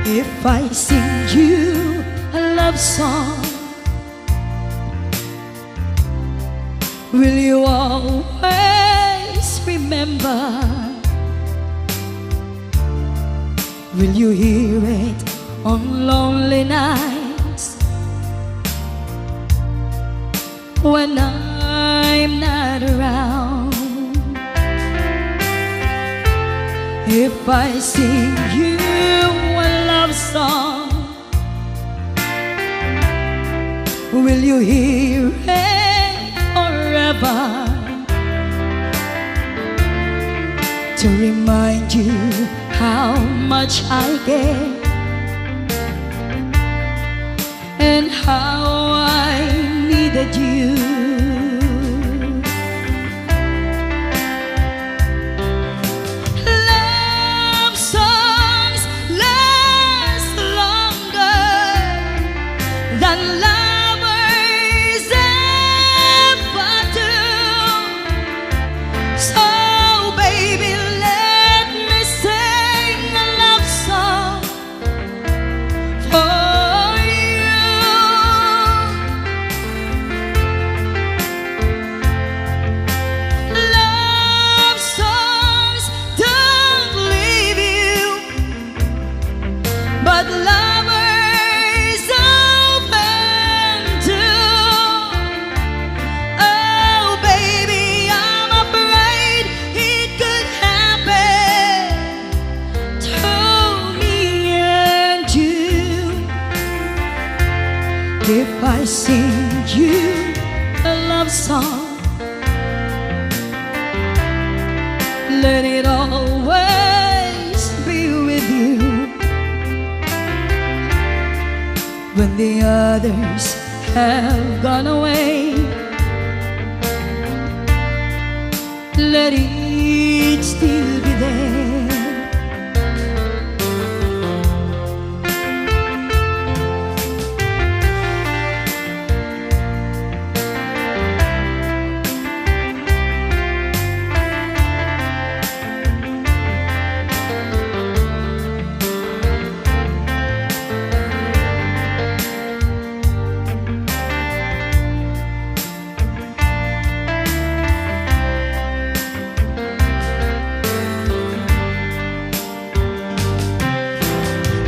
If I sing you a love song, will you always remember? Will you hear it on lonely nights when I'm not around? If I sing you a love song, will you hear it forever to remind you how much I care and how I needed you? Love songs last longer than lovers ever do. So baby, let me sing a love song for you. Love songs don't leave you, but lovers often do. Oh baby, I'm afraid it could happen to me and you. If I sing you a love song, let it always be with you. When the others have gone away, let it still be there.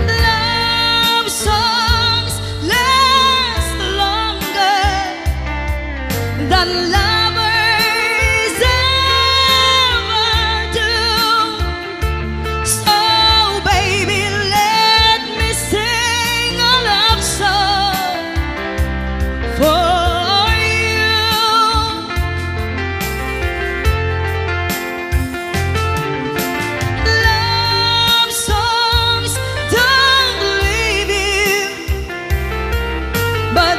Love songs last longer than lovers ever do. So baby, let me sing a love song for you. Love songs don't leave you, but